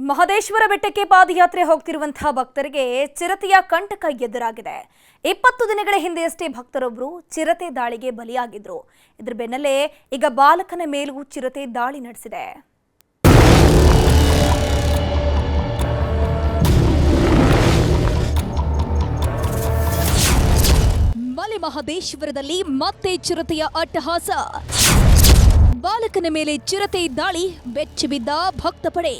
ಮಹದೇಶ್ವರ ಬೆಟ್ಟಕ್ಕೆ ಪಾದಯಾತ್ರೆ ಹೋಗ್ತಿರುವಂತಹ ಭಕ್ತರಿಗೆ ಚಿರತೆಯ ಕಂಟಕ ಎದುರಾಗಿದೆ. 20 ದಿನಗಳ ಹಿಂದೆಯಷ್ಟೇ ಭಕ್ತರೊಬ್ಬರು ಚಿರತೆ ದಾಳಿಗೆ ಬಲಿಯಾಗಿದ್ರು. ಇದರ ಬೆನ್ನಲ್ಲೇ ಈಗ ಬಾಲಕನ ಮೇಲೂ ಚಿರತೆ ದಾಳಿ ನಡೆಸಿದೆ. ಮಲೆ ಮಹದೇಶ್ವರದಲ್ಲಿ ಮತ್ತೆ ಚಿರತೆಯ ಅಟ್ಟಹಾಸ. ಬಾಲಕನ ಮೇಲೆ ಚಿರತೆ ದಾಳಿ, ಬೆಚ್ಚಿಬಿದ್ದ ಭಕ್ತ ಪಡೆ.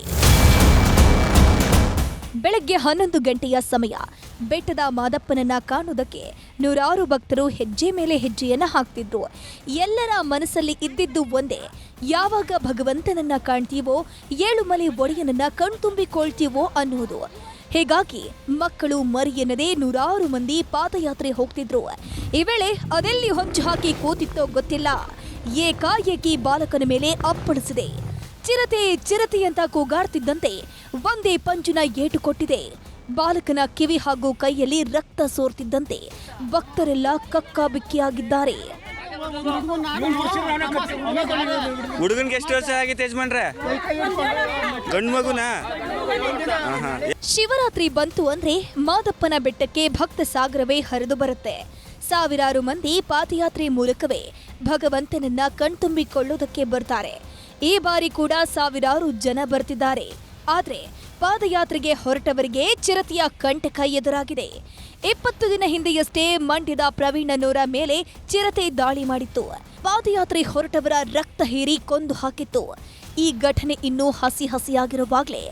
ಬೆಳಗ್ಗೆ 11 ಗಂಟೆಯ ಸಮಯ. ಬೆಟ್ಟದ ಮಾದಪ್ಪನನ್ನ ಕಾಣುವುದಕ್ಕೆ ನೂರಾರು ಭಕ್ತರು ಹೆಜ್ಜೆ ಮೇಲೆ ಹೆಜ್ಜೆಯನ್ನ ಹಾಕ್ತಿದ್ರು. ಎಲ್ಲರ ಮನಸ್ಸಲ್ಲಿ ಇದ್ದಿದ್ದು ಒಂದೇ, ಯಾವಾಗ ಭಗವಂತನನ್ನ ಕಾಣ್ತೀವೋ, ಏಳುಮಲೆ ಒಡೆಯನನ್ನ ಕಣ್ತುಂಬಿಕೊಳ್ತೀವೋ ಅನ್ನೋದು. ಹೀಗಾಗಿ ಮಕ್ಕಳು ಮರಿ ಎನ್ನದೇ ನೂರಾರು ಮಂದಿ ಪಾದಯಾತ್ರೆ ಹೋಗ್ತಿದ್ರು. ಈ ವೇಳೆ ಅದೆಲ್ಲಿ ಹೊಂಚು ಹಾಕಿ ಕೂತಿತ್ತೋ ಗೊತ್ತಿಲ್ಲ, ಏಕಾಏಕಿ ಬಾಲಕನ ಮೇಲೆ ಅಪ್ಪಳಿಸಿದೆ. ಚಿರತೆ ಚಿರತೆ ಅಂತ ಕೂಗಾಡ್ತಿದ್ದಂತೆ ಒಂದೇ ಪಂಜಿನ ಏಟು ಕೊಟ್ಟಿದೆ. ಬಾಲಕನ ಕಿವಿ ಹಾಗೂ ಕೈಯಲ್ಲಿ ರಕ್ತ ಸೋರ್ತಿದ್ದಂತೆ ಭಕ್ತರೆಲ್ಲ ಕಕ್ಕಾಬಿಕ್ಕಿಯಾಗಿದ್ದಾರೆ. ಹುಡುಗನ್ಗೆ ಎಷ್ಟು ವರ್ಷ ಆಗಿತ್ತು ಯಜಮಾನ್ರೆ? ಗಂಡು ಮಗುನ? ಶಿವರಾತ್ರಿ ಬಂತು ಅಂದ್ರೆ ಮಾದಪ್ಪನ ಬೆಟ್ಟಕ್ಕೆ ಭಕ್ತ ಸಾಗರವೇ ಹರಿದು ಬರುತ್ತೆ. ಸಾವಿರಾರು ಮಂದಿ ಪಾದಯಾತ್ರೆ ಮೂಲಕವೇ ಭಗವಂತನನ್ನ ಕಣ್ತುಂಬಿಕೊಳ್ಳುವುದಕ್ಕೆ ಬರ್ತಾರೆ. ಈ ಬಾರಿ ಕೂಡ ಸಾವಿರಾರು ಜನ ಬರ್ತಿದ್ದಾರೆ. ಆದ್ರೆ ಪಾದಯಾತ್ರೆಗೆ ಹೊರಟವರಿಗೆ ಚಿರತೆಯ ಕಂಟಕ ಎದುರಾಗಿದೆ. 20 ದಿನ ಹಿಂದೆಯಷ್ಟೇ ಮಂಡ್ಯದ ಪ್ರವೀಣನವರ ಮೇಲೆ ಚಿರತೆ ದಾಳಿ ಮಾಡಿತ್ತು. ಪಾದಯಾತ್ರೆ ಹೊರಟವರ ರಕ್ತ ಹೀರಿ ಕೊಂದು ಹಾಕಿತ್ತು. ಈ ಘಟನೆ ಇನ್ನೂ ಹಸಿಯಾಗಿರುವಾಗಲೇ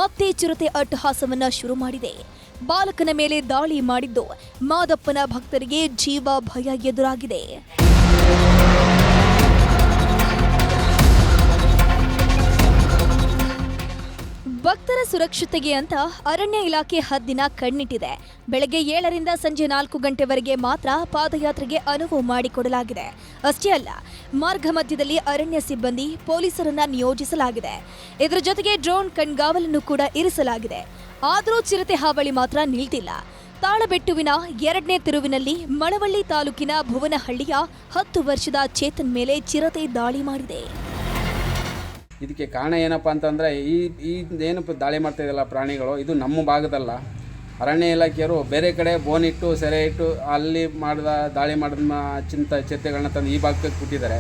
ಮತ್ತೆ ಚಿರತೆ ಅಟ್ಟಹಾಸವನ್ನ ಶುರು ಮಾಡಿದೆ. ಬಾಲಕನ ಮೇಲೆ ದಾಳಿ ಮಾಡಿದ್ದು ಮಾದಪ್ಪನ ಭಕ್ತರಿಗೆ ಜೀವ ಭಯ ಎದುರಾಗಿದೆ. ಭಕ್ತರ ಸುರಕ್ಷತೆಗೆ ಅಂತ ಅರಣ್ಯ ಇಲಾಖೆ ಹದ್ದಿನ ಕಣ್ಣಿಟ್ಟಿದೆ. ಬೆಳಗ್ಗೆ 7ರಿಂದ ಸಂಜೆ 4 ಗಂಟೆವರೆಗೆ ಮಾತ್ರ ಪಾದಯಾತ್ರೆಗೆ ಅನುವು ಮಾಡಿಕೊಡಲಾಗಿದೆ. ಅಷ್ಟೇ ಅಲ್ಲ, ಮಾರ್ಗ ಮಧ್ಯದಲ್ಲಿ ಅರಣ್ಯ ಸಿಬ್ಬಂದಿ, ಪೊಲೀಸರನ್ನ ನಿಯೋಜಿಸಲಾಗಿದೆ. ಇದರ ಜೊತೆಗೆ ಡ್ರೋನ್ ಕಣ್ಗಾವಲನ್ನು ಕೂಡ ಇರಿಸಲಾಗಿದೆ. ಆದರೂ ಚಿರತೆ ಹಾವಳಿ ಮಾತ್ರ ನಿಲ್ತಿಲ್ಲ. ತಾಳಬೆಟ್ಟುವಿನ 2ನೇ ತಿರುವಿನಲ್ಲಿ ಮಳವಳ್ಳಿ ತಾಲೂಕಿನ ಭುವನಹಳ್ಳಿಯ 10 ವರ್ಷದ ಚೇತನ್ ಮೇಲೆ ಚಿರತೆ ದಾಳಿ ಮಾಡಿದೆ. ಇದಕ್ಕೆ ಕಾರಣ ಏನಪ್ಪ ಅಂತಂದರೆ ಈ ಏನು ದಾಳಿ ಮಾಡ್ತಾ ಇದೆಯಲ್ಲ ಪ್ರಾಣಿಗಳು, ಇದು ನಮ್ಮ ಭಾಗದಲ್ಲ. ಅರಣ್ಯ ಇಲಾಖೆಯವರು ಬೇರೆ ಕಡೆ ಬೋನಿಟ್ಟು ಸೆರೆ ಇಟ್ಟು ಅಲ್ಲಿ ದಾಳಿ ಮಾಡಿದ ಚಿರತೆಗಳನ್ನ ತಂದು ಈ ಭಾಗಕ್ಕೆ ಕೊಟ್ಟಿದ್ದಾರೆ.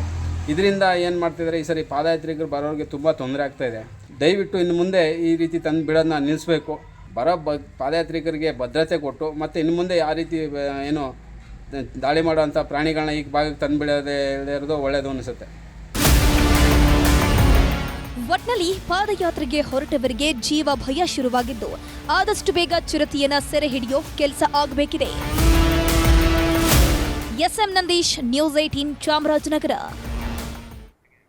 ಇದರಿಂದ ಏನು ಮಾಡ್ತಿದ್ದಾರೆ, ಈ ಸರಿ ಪಾದಯಾತ್ರಿಕರು ಬರೋರಿಗೆ ತುಂಬ ತೊಂದರೆ ಆಗ್ತಾಯಿದೆ. ದಯವಿಟ್ಟು ಇನ್ನು ಮುಂದೆ ಈ ರೀತಿ ತಂದು ಬಿಡೋದನ್ನ ನಿಲ್ಲಿಸಬೇಕು. ಬರೋ ಪಾದಯಾತ್ರಿಕರಿಗೆ ಭದ್ರತೆ ಕೊಟ್ಟು ಮತ್ತು ಇನ್ನು ಮುಂದೆ ಯಾವ ರೀತಿ ಏನು ದಾಳಿ ಮಾಡೋವಂಥ ಪ್ರಾಣಿಗಳನ್ನ ಈ ಭಾಗಕ್ಕೆ ತಂದು ಬಿಡೋದೇ ಇರೋದು ಒಳ್ಳೆಯದು ಅನಿಸುತ್ತೆ. ಒಟ್ನಲ್ಲಿ ಪಾದಯಾತ್ರೆಗೆ ಹೊರಟವರಿಗೆ ಜೀವ ಭಯ ಶುರುವಾಗಿದ್ದು, ಆದಷ್ಟು ಬೇಗ ಚಿರತೆಯನ್ನ ಸೆರೆ ಹಿಡಿಯೋ ಕೆಲಸ ಆಗಬೇಕಿದೆ. SM Nandish, news 18, Chamarajanagar.